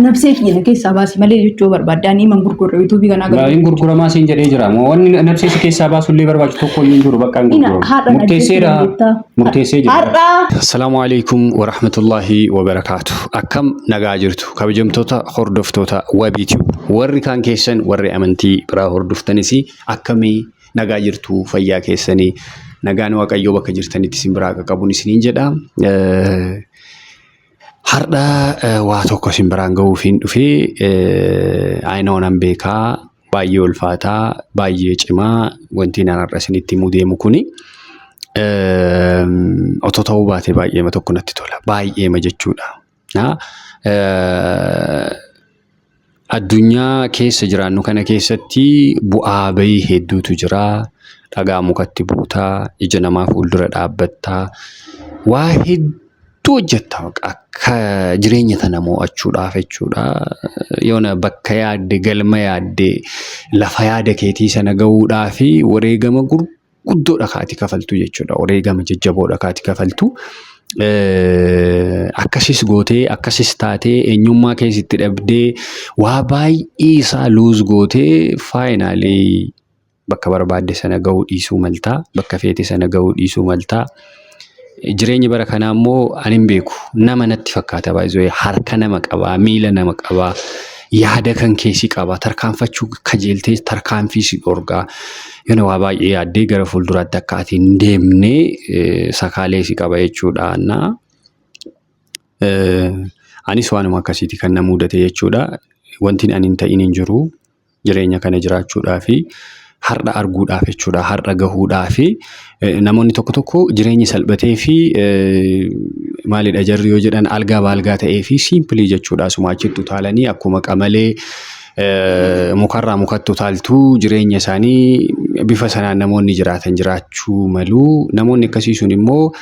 Nafseef yana keessa baasi malee jechuu barbaadanii man gurgurra YouTube kana agarra. Baay'een gurguramaa siin jedhee jira. Wanni nafseef keessa baasullee barbaachisu tokko hin jiru bakka hin gurguramu. Murteessee jira. Assalaamu alaykum wa rahmatullahi wa barakaatuh. Akkam nagaa jirtu kabajamtoota hordoftoota Wabiitii. Warri kaan keessan warri amantii biraa hordoftanis akkamii nagaa jirtu fayyaa keessanii nagaan waaqayyoo bakka jirtanitti isin biraa qaqqabuun isiniin jedha. Har'a waa tokko isin biraan gahuufiin dhufee ayinoon an beekaa baay'ee ulfaataa baay'ee cimaa wanti naan har'a isinitti himuu deemu kuni otoo ta'uu baate baay'eema tokko natti tola baay'eema jechuudha. Addunyaa keessa jiraannu kana keessatti bu'aa bahii hedduutu jira. Dhagaa mukatti buutaa, ija namaa fuuldura dhaabbattaa, waa hedduu hojjetta akka jireenya tana mo'achuudhaaf jechuudha. Yoona bakka yaadde galma yaadde lafa yaada keetii sana gahuudhaaf wareegama gurguddoodha kaati kafaltu jechuudha. Wareegama jajjaboodha kaati kafaltu. Akkasis gootee akkasis taatee eenyummaa keessatti dhabdee waa baay'ee isaa luuz gootee faayinaalii bakka barbaadde sana gahuu dhiisuu maltaa bakka feete sana gahuu dhiisuu maltaa. Jireenyi bara kanaa immoo ani hin beeku nama natti fakkaata baay'ee harka nama qabaa miila nama qabaa yaada kan keessi qabaa tarkaanfachuu kajeeltee tarkaanfii si dhorgaa yoona waa baay'ee yaaddee gara fuulduraatti akka ati hin deemne sakaalee si qaba jechuudha. Anis waanuma akkasiiti kan na mudate jechuudha. Wanti ani hin ta'in hin jiru jireenya kana jiraachuudhaa fi har'a arguudhaaf jechuudha. Har'a gahuudhaaf namoonni tokko tokko jireenyi salphatee fi maalidha jarri yoo jedhan algaa baalgaa ta'ee fi siimpilii jechuudha. Asuma achitti utaalanii akkuma qamalee mukarraa mukatti utaaltuu jireenya isaanii bifa sanaan namoonni jiraatan jiraachuu malu. Namoonni akkasii sun immoo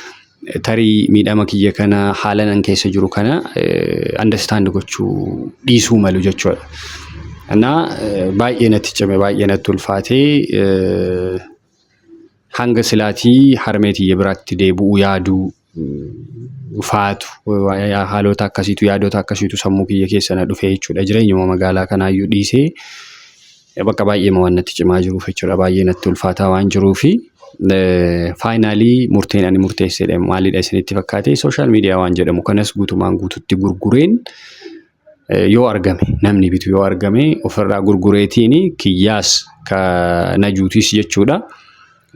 tarii miidhama kiyya kana haala nan keessa jiru kana understand gochuu dhiisuu malu jechuudha. Baay'ee natti cime baay'ee natti ulfaatee hanga silaatii harmeetii biraatti deebi'uu yaaduu faatu haalota akkasiitu yaadota akkasiitu sammuu kiyya keessa na dhufee jechuudha. Jireenyuma magaalaa kanaayyuu dhiisee bakka baay'ee waan natti cimaa jiruuf jechuudha. Baay'ee natti ulfaataa waan jiruufi faayinaalii murteen ani murteessedha maalidha isinitti fakkaate sooshaal miidiyaa waan jedhamu kanas guutumaan guututti gurgureen yoo argame namni bitu yoo argame ofirraa gurgureetiin kiyyaas ka najuutis jechuudha.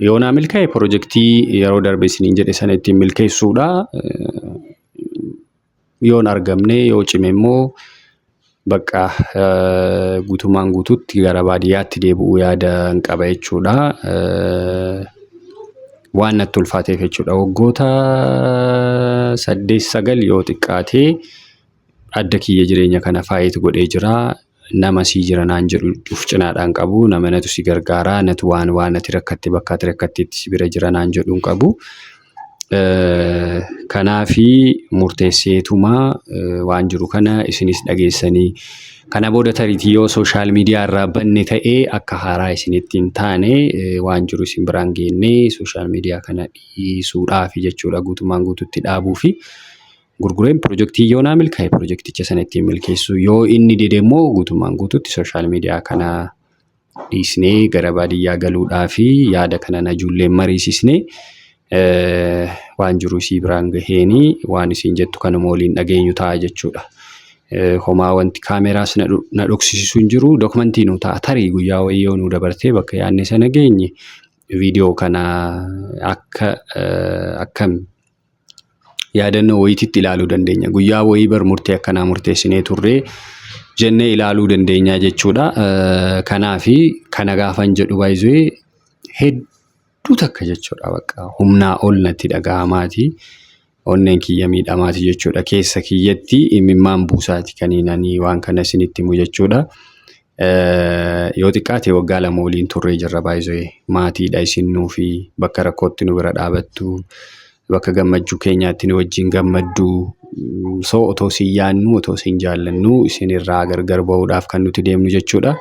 Yoo naa milkaa'e piroojeektii yeroo darbe isiniin jedhe sana ittiin milkeessuudha. Yoon argamne yoo cime immoo bakka guutumaan guututti gara baadiyyaatti deebi'uu yaada hin qaba jechuudha. Waan natti ulfaateef jechuudha. Waggoota 8-9 yoo xiqqaatee adda kiyya jireenya kana faayitu godhee jira. Nama sii jira naan jedhu uf cinaadhaan qabu. Nama natu si gargaaraa natu waan ati rakkatte bakka ati rakkatteetti si bira jira naan jedhu hin qabu. Kanaafi murteesseetuma waan jiru kana isinis dhageessanii kana booda tariitii yoo sooshaal miidiyaa irraa banne ta'ee akka haaraa isinitti hin taane waan jiru isin biraan geennee sooshaal miidiyaa kana dhiisuudhaafi jechuudha. Guutumaan guututti dhaabuufi gurgureen piroojeektii yoo naa milkaa'e piroojeekticha sana ittiin milkeessu yoo inni dide immoo guutumaan guututti sooshaal miidiyaa kana dhiisnee gara baadiyyaa galuudhaafi yaada kana najuulleen mariisisnee waan jiru isii biraan gaheeni waan isin jettu kanuma waliin dhageenyu ta'a jechuudha. Homaa wanti kaameraas na dhoksisiisu hin jiru dookumentii nu ta'a tarii guyyaa wayii yoo nu dabartee bakka yaadne sana geenye viidiyoo kana akkam yaadannoo wayiitti ilaaluu dandeenya. Guyyaa wayii bar murtee akkanaa murteessinee turree jennee ilaaluu dandeenya jechuudha. Kanaafi kana gaafan jedhu baay'ee hedduu takka jechuudha. Bakka humnaa ol natti dhagahamaati. Onneen kiyya miidhamaati jechuudha. Keessa kiyyatti imimmaan buusaati kaniinanii waan kana isinitti himu jechuudha. Yoo xiqqaate waggaa 2 waliin turree jirra baay'ee maatiidha isinnuu fi bakka rakkootti nu bira dhaabattu. Bakka gammachuu keenyaatti nu wajjin gammaddu soo otoo siin yaannu otoo siin jaallannu isinirraa gargar bahuudhaaf kan nuti deemnu jechuudha.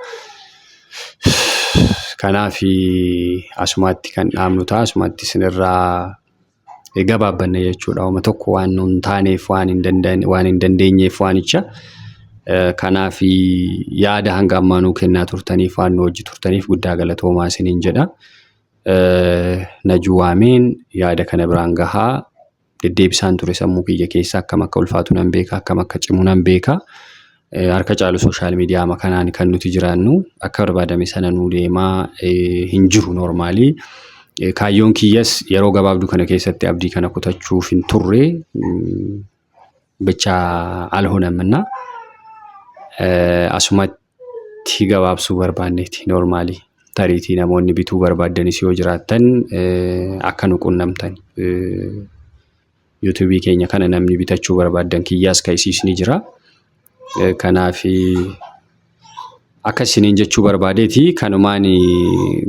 Kanaafi asumaatti kan dhaabnu ta'a asumaatti isinirraa gabaabbanne jechuudha. Uma tokko waan nun taaneef waan hin dandeenyeef waanicha Kanaaf yaada hanga ammaanuu kennaa turtaniif waan hojii turtaniif guddaa galatoomaa isiniin jedha. Najuu waameen yaada kana biraan gahaa deddeebisaan ture sammuu kiyya keessa akkam akka ulfaatu nan beeka akkam akka cimu nan beeka. Harka caalu sooshaal miidiyaa makanaan kan nuti jiraannu akka barbaadame sana nuu deemaa hin jiru normaalii. Kaayyoon kiyyas yeroo gabaabduu kana keessatti abdii kana kutachuuf hin turre bicha alhoonamna. Asumatti gabaabsuu barbaanneeti normaalii. Tariitii namoonni bituu barbaadanis yoo jiraattan akka nu qunnamtan. YouTube keenya kana namni bitachuu barbaadan kiyyaas kaisiisni jira. Kanaaf akka isiniin jechuu barbaadeeti kanumaan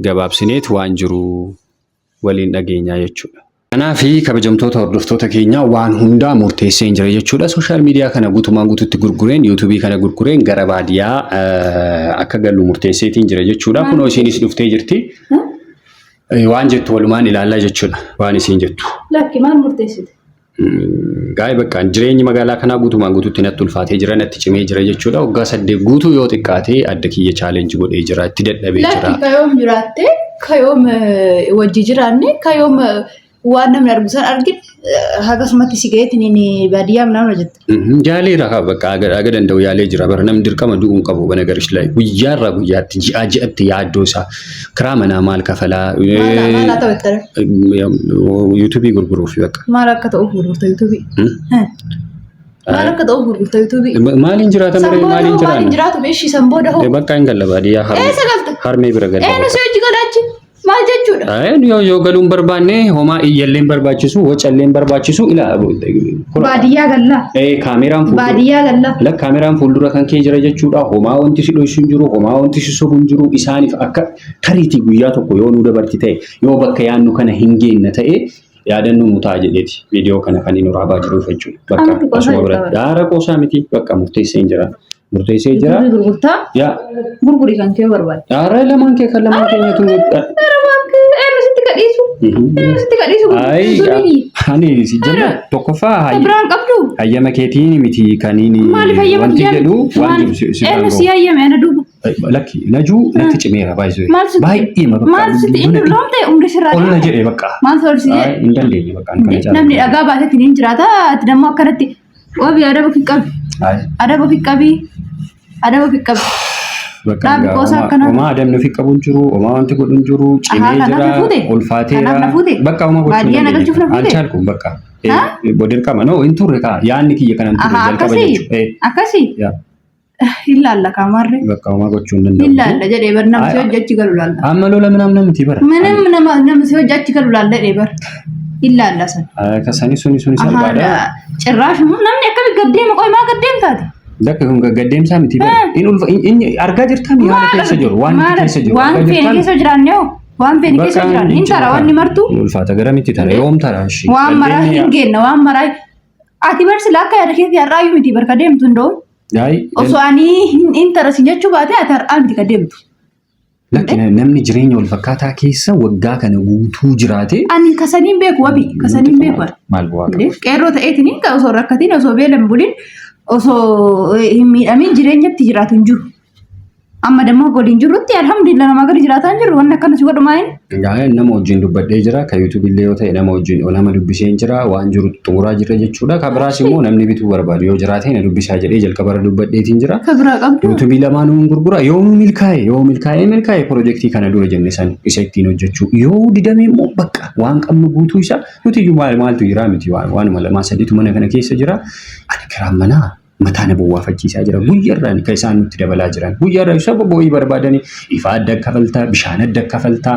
gabaabsineet waan jiru waliin dhageenyaa jechuudha. Kanaaf kabajamtoota hordoftoota keenya waan hundaa murteessee hin jira jechuudha. Sooshaal miidiyaa kana guutumaan guututti gurgureen YouTube kana gurgureen gara baadiyyaa akka galu murteesseetiin jira jechuudha. Kunoo isinis dhuftee jirti. Waan jettu walumaan ilaallaa jechuudha. Waan isiin jettu. Lakki maal murteessite? Gaa'e bakka jireenyi magaalaa kanaa guutumaan guututti natti ulfaatee jira natti cimee jira jechuudha. Waggaa 8 guutuu yoo xiqqaatee adda kiyya chaalenji godhee jira itti dadhabee jira. Lakki kayoom jiraatte kayoom wajji jiraanne kayoom waan namni argusan argin hagasumatti si gaheetiin baadiyyaa namna jette. Jaaleera bakka aga danda'u yaalee jira bara namni dirqama du'uun qabu bana garish lai guyyaarraa guyyaatti ji'atti yaaddoo isaa kiraa manaa maal kafalaa maal haa ta'u YouTube gurguruuf bakka. Maal akka ta'uuf gurgurta YouTube? Maal akka ta'uuf gurgurta YouTube? Maaliin jiraata maree maaliin jiraanna? Maaliin jiraatu beeshii san booda hoo? Bakka hin galla baadiyyaa harmee bira galla. Nusi hojii galaachi. Maal jechuudha? Yoo galuun barbaanne homaa iyyalleen barbaachisu wacalleen barbaachisu ilaa baadiyyaa galla. Kaameraan fuuldura. Baadiyyaa galla. La kaameraan fuuldura kan kee jira jechuudha. Homaa wanti si dhoysu hin jiru, homaa wanti si sobu hin jiru. Isaaniif akka tariitii guyyaa tokko yoo nu dabarti ta'e, yoo bakka yaannu kana hin geenye ta'e yaadannoo mutaa jedheeti. Viidiyoo kana kan inni raabaa jiruuf jechuudha. Bakka asuma biratti. Daara qoosaa miti bakka murteessee hin jira. Murteessee jira. Gurgurtaa? Yaa. Gurgurii kan kee barbaade. Daara lamaan kee kan lamaan keenyatu. Ani si jenna tokkoffaa hayyama keetiin miti kaniini wanti jedhu waan jiru si baangoo. Si hayyame ana duuba. Lakki najuu natti cimeera baay'isuu. Baay'ee maqaa. Maal sitti inni loomte umri sirraa. Ol na jedhee bakka. Maal soorsi jedhe. Hin dandeenye bakka kana jaalladha. Namni dhagaa baatetti ni jiraata. Ati dammoo akkanatti wabii adaba fi qabi. Adaba fi qabi. Adaba fi qabi. Dhaabi qoosaa akkana. Homaa adamni fi qabuun jiru, homaa wanti godhuun jiru, cimee jira, ulfaateera. Bakka homaa gochuun dandeenye. Alchaalkuun bakka. Dirqama noo hin turre kaa yaanni kiyya kanan turre jalqaba jechuudha. Akkasii. Ilaalla kaamarre. Bakka homaa gochuun danda'u. Ilaalla jedhee bar namni si hojjechi galu laalla. Amma lola namni miti bara. Namni si hojjechi galu laalla jedhee bar. Ilaalla san. Kasani suni salphaadha. Cirraash namni akkami gaddeema qoy maa gaddeem taate. Dakka kun gaddeemsaa miti bara. Inni argaa jirtaan yaada keessa jiru waan keessa jiru. Waan feene keessa jiraanne hoo. Waan feene keessa jiraanne hin tara wanni martu. Ulfaata gara miti tara yoom tara ishee. Waan maraa hin geenna waan maraa. Ati barsi laakka yaada keessa har'aayyuu miti barka deemtu hundoo. Osoo ani hin tara si jechuu baate ati har'aa miti ka deemtu. Lakki namni jireenya wal fakkaataa keessa waggaa kana guutuu jiraate. Ani kasaniin beeku wabii kasaniin beeku. Maal bu'aa qaba. Qeerroo ta'eetiin osoo rakkatiin osoo beelan buliin osoo hin miidhamin jireenyatti jiraatu hin jiru. Amma dammoo waliin jirrutti alhamdulillah nama gadi jiraataa hin jiru wanni akkana si godhu maayin. Nama wajjin dubbadhee jira kan YouTube illee yoo ta'e nama wajjin nama dubbisee jira waan jiru xumuraa jira jechuudha. Kan biraas immoo namni bituu barbaadu yoo jiraate na dubbisaa jedhee jalqabara dubbadheetiin jira. Kan biraa qabdu. YouTube lamaanuu gurgura yoo milkaa'e piroojeektii kana dura jenne san isa ittiin hojjechuu yoo didame immoo bakka waan qabnu guutuu isa nuti iyyuu maaltu jira miti waan lamaa sadiitu mana kana keessa jira. Ani kiraan manaa. Mataana bu'aafachiisaa jira guyyaarraan kan isaan nutti dabalaa jiran guyyaarraa isa bo'ii barbaadanii ifa adda kafaltaa bishaan adda kafaltaa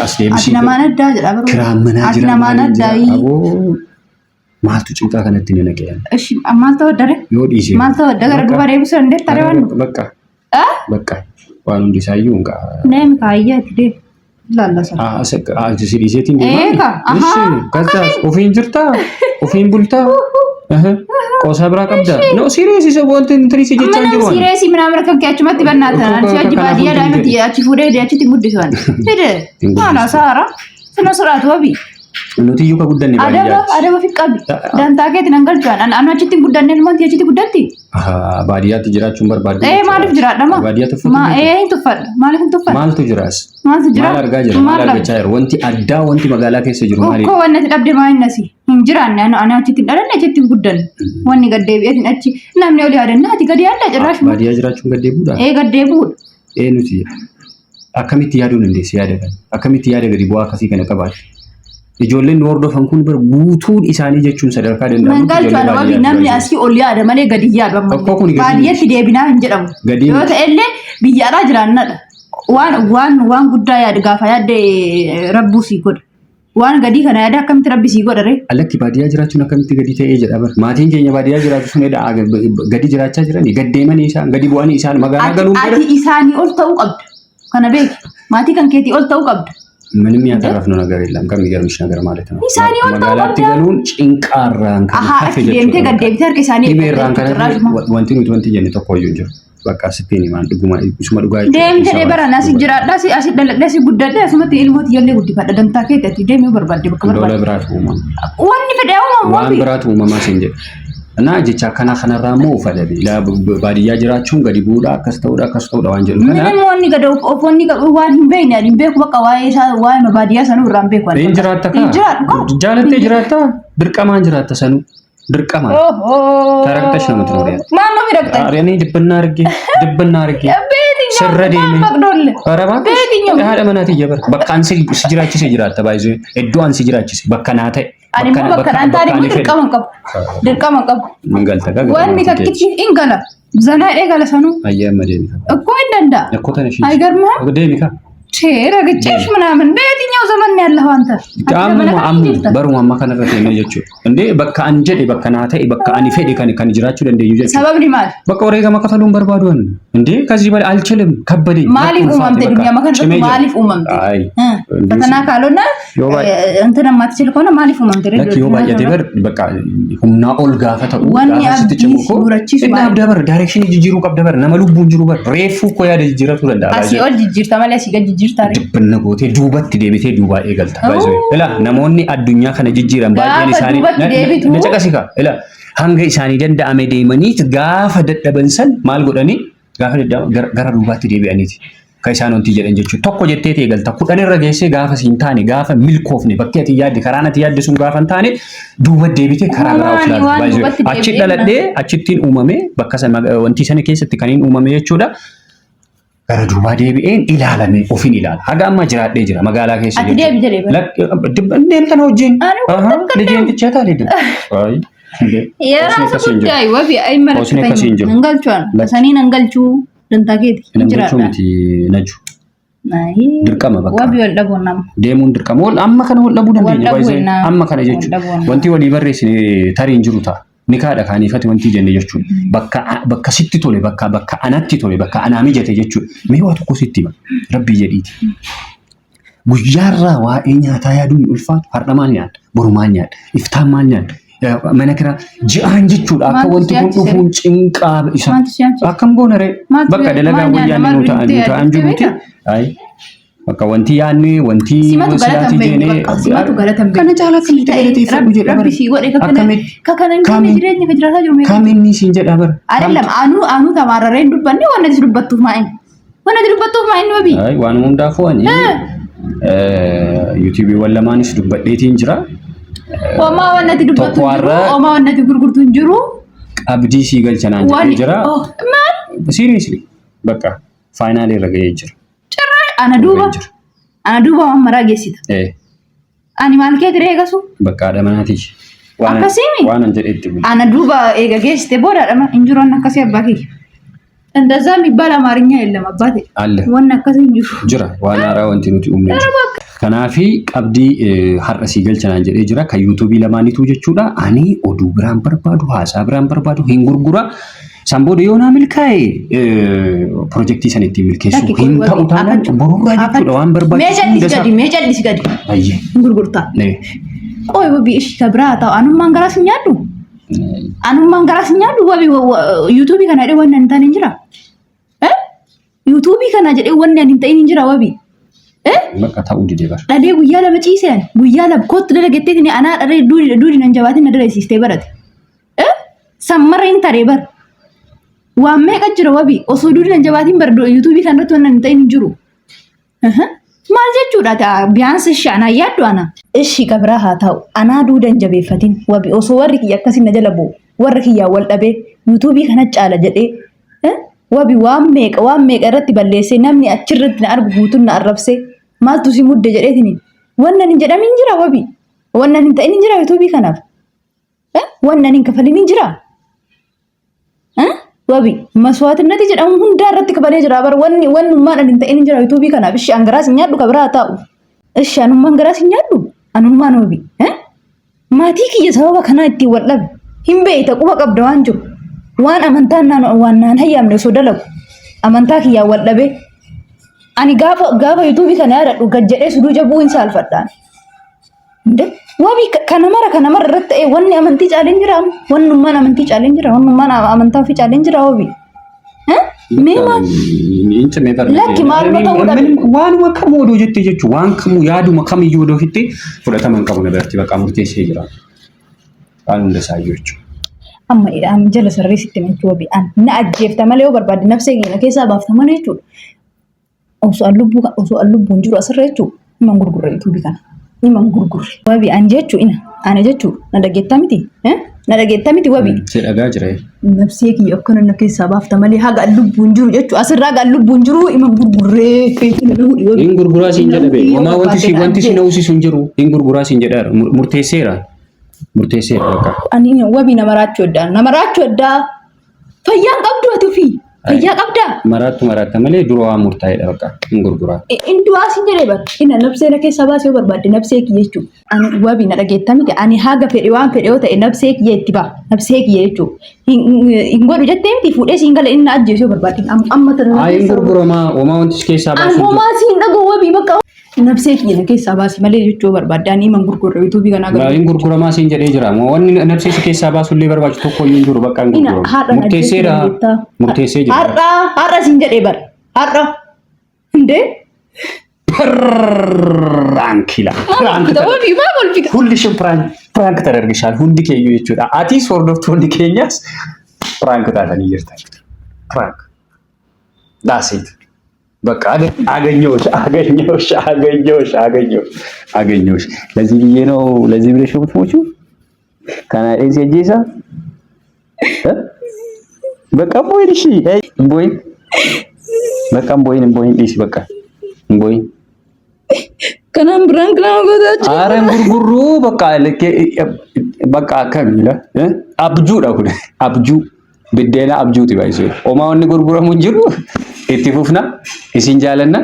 as deebisii namaan addaa jedha baroo kiraan manaa jira namaan addaa maaltu cinqaa kanatti ni naqeyan maal ta'u dare yoo dhiisee maal ta'u gara duba deebisuu hin deettare waan bakka waan hundi isaayyuu hin qabu. Neem kaayyaatti deemu. Lallasa. Si dhiiseetiin deemaa? Kasaas ofiin jirtaa? Ofiin bultaa? Qoosaa biraa qabdaa? No sireessi isa wanti intiriisi jechaa jiru. Mana sireessi minaa kan kee achumatti bannaatan. Si hojii baadiyyaa daa'imatti achi fuudhee achitti guddisuun. Fide. Maala saara. Sina soraatu wabii. nuti iyyuu ka guddanne baadiyyaatti. Adaba fi qabi. Dantaa keetiin hangalchuudhaan anu achitti guddanne ilmaan achitti guddatti. Baadiyyaatti jiraachuun barbaadu. Maaliif jiraadhama? Baadiyyaatti uffatu. Hin tuffadha. Maaliif hin tuffadha? Maaltu jiraas? Maaltu jira? Maal argaa jira? Maal argachaa jira? Wanti addaa wanti magaalaa keessa jiru maali? Koo wanti dhabde maali nasi? Hin jiraanne anu achitti dhalanne achitti guddanne. Wanni gaddeebi'eetiin achi namni olii yaadanna ati gadi yaadda jiraash. Baadiyyaa jiraachuun gaddeebuudha? Gaddeebuudha. Nuti akkamitti yaaduu dandeessi yaada kana? Akkamitti yaada gadi bu'aa akkasii kana qabaate? Ijoolleen hordofan kun bar guutuun isaanii jechuun sadarkaa danda'amu. Mangalchuudhaan wabii namni asii ol yaada malee gadi yaadu amma. Baadiyyaatti deebinaa hin jedhamu. Yoo ta'ellee biyyaadhaa jiraannadha. Waan guddaa yaadu gaafa yaadde rabbuu sii godha. Waan gadii kana yaada akkamitti rabbi sii godha ree? Alatti baadiyyaa jiraachuun akkamitti gadi ta'ee jedha bar. Maatiin keenya baadiyyaa jiraatu sun gadi jiraachaa jiranii gaddeemanii isaan gadi bu'anii isaan magaalaa galuun ati isaanii ol ta'uu qabda. Kana beeki. Maatii kan keetii ol ta'uu qabda. ምንም ያተረፍነው ነገር የለም ከሚገርምሽ ነገር ማለት ነው ኢሳኒ ወጣው መጋላት ገሉን ጭንቃራን ከፍ ደምቴ ገደብቴ አርከ ኢሳኒ ኢሜራን ከነ ወንቲ ጀነ ተቆዩ እንጂ በቃ ስፔኒ ማን ድጉማ ይስማ ድጓይ ደምቴ ደበራና ሲጅራዳ አሲ ደለደሲ ጉዳደ አስመት ኢልሞት የለ ጉዲ ፈደ ደምታ ከተ ደሚው በርባደ በከበር ዶለ ብራት ኡማ ወኒ ፈዳው ዋን ብራት ኡማ ማሰንጀ እና ጀቻ ከና ከነራሞ ፈደቢ ለባዲያ ጅራቹን ገዲ ቡዳ ከስተውዳ ዋንጀል ከና ምን ወኒ ገደው ኦፎኒ ዋን ሂምበይና ሂምበይኩ በቃ ዋይ መባዲያ ሰኑ ራምበይኩ አለ እንጅራታ ጃለቴ ጅራታ ድርቀማን ጅራታ ሰኑ ድርቀማ ተረግጠሽ ነው የምትኖሪያ ማን ነው የሚረግጠኝ አሬኔ ድብና አርጌ ስረዴኒ አረባ ያለ መናት ይበር በቃ አንሲ ሲጅራቺ ሲጅራታ ባይዞ እዱአን ሲጅራቺ በቃ ናተ ani mo bakkan antari mo dirqama qab wanni takkichi ingala zana egala sanu ayyama deemi እኮ እንደንዳ እኮ ተነሽ አይገርምም deemi ka ረግጬሽ ምናምን በየትኛው ዘመን ያለኸው አንተ አሙ በሩማ ከነረተ ነው የቹ እንዴ በቃ አንጀዴ በቃ ናተ በቃ አኒ ፌዲ ከን ጅራቹ እንደዩ የቹ ሰበብ ሊማል በቃ ወሬ ከመከተሉን በርባዶን እንዴ ከዚህ በላይ አልችልም ከበደኝ ማሊፍ ኡማምተ ዱንያ መከን ማሊፍ ኡማምተ አይ ፈተና ካልሆነ እንትና ማትችል ከሆነ ማሊፍ ኡማምተ ለኪ ዮባ የደበር በቃ ሁና ኦልጋ ፈተው አስጥጭምኮ እና ደበር ዳይሬክሽን ጅጅሩ ቀብደበር ነመሉቡን ጅሩ በር ሬፉ ኮ ያደ ጅጅረቱ ደንዳ አሲ ኦል ጅጅር ተመለሲ jirtare dibbanna goote duubatti deebitee duubaa eegalta baay'ee ila namoonni addunyaa kana jijjiiran baay'een isaanii na caqasika ila hanga isaanii danda'ame deemanii gaafa dadhaban san maal godhani gaafa gara duubaatti deebi'aniiti ka isaan wanti jedhan jechuudha tokko jettee eegalta kudhan irra geessee gaafa siin taane gaafa milkoofne bakkee ati yaadde karaan ati yaadde sun gaafa taane duuba deebitee karaa biraa oflaatu baay'ee achi dhaladhee achittiin uumame bakka sana wanti sana keessatti kaniin uumame jechuudha. gara duubaa deebi'een ilaalame ofin ilaala haga amma jiraadhee jira magaalaa keessa jiru deem kana wajjin lijeen tichata lidin ay የራስ ጉዳይ ወቢ አይመለከተኝም እንገልቹን ለሰኒን እንገልቹ ደንታጌት እንጅራታ ነጁ አይ ድርቀማ በቃ ወቢ ወልደቦና deemuun dirqama wal amma kana wal dhabuu dandeenya baay'ee amma kana jechuudha wanti walii barreessine tariin jiru ta'a nikaadha kaanifati wanti jenne jechuudha bakka sitti tole bakka anatti tole bakka anaa mijate jechuudha mee waa tokko sitti hima rabbii jedhiiti guyyaarraa waa'ee nyaataa yaaduun ulfaatu hardhamaan nyaadha borumaan nyaadha iftaan maal nyaadha mana kira ji'aan jechuudha akka wanti kun dhufuun cinqaa isa akkam goonare bakka dalagaa guyyaan nu ta'an jiruuti ay bakka wanti yaanni wanti silaati jene kana caalaa kan ta'e rabbi rabbi si godhe kakana jireenya ka jiraata jiru meeqa kaminni siin jedha bar አይደለም አኑ ተማረረ እንዱበኔ ወነዚ ዱበቱፍ ማይን ወቢ አይ ዋን ሙንዳፎ አኒ ዩቲዩብ ወለማንስ ዱበዴቲን ጅራ ወማ ወነቲ ዱበቱ ወማ ወነቲ ጉርጉርቱ እንጅሩ አብዲ ሲገልቸና እንጅራ ሲሪየስሊ በቃ ፋይናሊ ረገየ ጅራ ana duuba mamara geessita ani maal kee diree gasu bakka adamanaati waan an jedhetti ana duuba eega geessite booda adama injiroon akkasii abbaa kee እንደዛ የሚባል አማርኛ የለም አባቴ አለ ወን akkasii injiru jira waan haaraa wanti nuti uumne kanaafi qabdii har'asii galchanaan jedhee jira kan yuutuubii lamaanitu jechuudha ani oduu biraan barbaadu haasaa biraan barbaadu hin gurgura Sambodo yoona milkaa'e piroojeektii sanitti milkeessu hin ta'u taanaan borurraa jechuudha waan barbaachisu mee jallis gadi ayyee gurgurtaa qoy wabii ishi kabraa ta'u anummaan garaas nyaadhu wabii yuutuubii kana jedhee wanni hin taane jira yuutuubii kana jedhee wanni hin ta'in jira wabii Bakka ta'uu dide bar. Dhalee guyyaa lama ciiseen guyyaa lama kootti dalagatteetiin anaa dhalee duudhi nan jabaatiin na dalaisiistee barate. Sammarra hin taree bar. Waan meeqa jira wabii osoo duudhi nan jabaatiin bar yuutuubii kan irratti waan hin ta'in jiru. Maal jechuudha biyyaansi ishee anaa yaaddu ana. Ishii qabraa haa ta'u anaa duudan jabeeffatiin wabii osoo warri kiyya akkasii na jala bu'u warri kiyyaa wal dhabee yuutuubii kana caala jedhee wabii waan meeqa irratti balleessee namni achirratti na argu guutuun na arrabsee maaltu si mudde jedheetini wannan hin jedhamin jira wabii wannan hin ta'in jira yuutuubii kanaaf wannan hin kafalin jira wabii maswaatinati jedhamu hundaa irratti kafalee jira bar wannummaan hin ta'in jira yuutuubii kanaaf ishee angaraas hin nyaadhu kabraa taa'u ishee anummaan garaas hin nyaadhu anummaan wabii maatii kiyya sababa kanaa ittiin wal dhabe hin beeyta quba qabda waan jiru waan amantaan waan naan hayyaamne osoo dalagu amantaa kiyyaa wal dhabe ani gaafa yuutuubii kana yaadadhu gad jedhee suduu jabuu hin saalfadhaan. Wabii kana mara irratti ta'ee wanni amantii caaleen jira wannummaan amantii caaleen jira wannummaan amantaa ofii caaleen jira wabii. Lakki maaluma ta'uu dhabe. Waanuma kamuu odoo jettee jechuun waan kamuu yaaduma kamiyyuu odoo jettee fudhataman qabu na biratti bakka murteessee jira. Waan hunda isaayyuu jechuudha. Amma jala sirreessitti machuu wabii na ajjeefta malee yoo barbaadde nafsee keenya keessaa baafta malee jechuudha. Osoo an lubbuun jiru asirra jechuudha. Himan gurgurre yuutuubii kana. Himan gurgurre. Wabii an jechuu ana jechuudha. Na dhageettaa miti. Na dhageettaa miti wabii. Si dhagaa jira. Nafsee kiyya akkana na keessaa baafta malee haga an lubbuun jiru jechuudha. Asirraa haga an lubbuun jiru himan gurgurree. Hin gurguraa siin jedha bee. Homaa wanti si nawusisu hin jiru. Hin gurguraa siin jedha murteesseera. Murteesseera bakka. Ani wabii nama raachuu addaa. Fayyaan qabdu ati ofii. Fayyaa qabdaa. Maraattu malee dura waan murtaa'edha bakka hin gurguraa. Indu'aa siin jedhee bar. Inna nafsee na keessaa baasee barbaadde nafsee kiyya jechuudha. Ani wabii na dhageettaa miti. Ani haga fedhe waan fedhe yoo ta'e nafsee kiyya itti ba'a. Nafsee kiyya jechuudha. Hin godhu jettee miti fuudhee siin gala inni ajjeesuu yoo barbaadde. Amma tana. Hin gurguramaa homaa wanti keessaa baasu. Homaa siin dhagoo wabii bakka. Nafsee kiyya keessaa baasee malee jechuu barbaadde ani himan gurgurre yuutuubii kana agarra. Hin gurguramaa siin jedhee jira. Wanni nafsee keessaa baasu illee barbaachisu tokko hin jiru bakka hin gurguramu. Murteessee jira. Har'a siin jedhee bar. Har'a. Indee. Prankiila. Hulli isheen prank tadargishaan hundi keeyyuu jechuudha. Atis hordoftoonni keenyas prank taatanii jirtan. Prank. That's it. በቃ አገኘሁሽ። ለዚህ ብዬ ነው ለዚህ ብለሽ ነው የምትሞቺው? ካናዴን ሲጄሳ በቃ ቦይን እሺ ቦይን በቃ ቦይን እሺ በቃ ቦይን ከናም ብራንክ ነው ጎዳች አረን ጉርጉሩ በቃ ከሚለ አብጁ ዳኩ አብጁ ብዴና አብጁት ይባይሱ ኦማውን ጉርጉረሙ እንጅሩ itti fufna isin jaalanna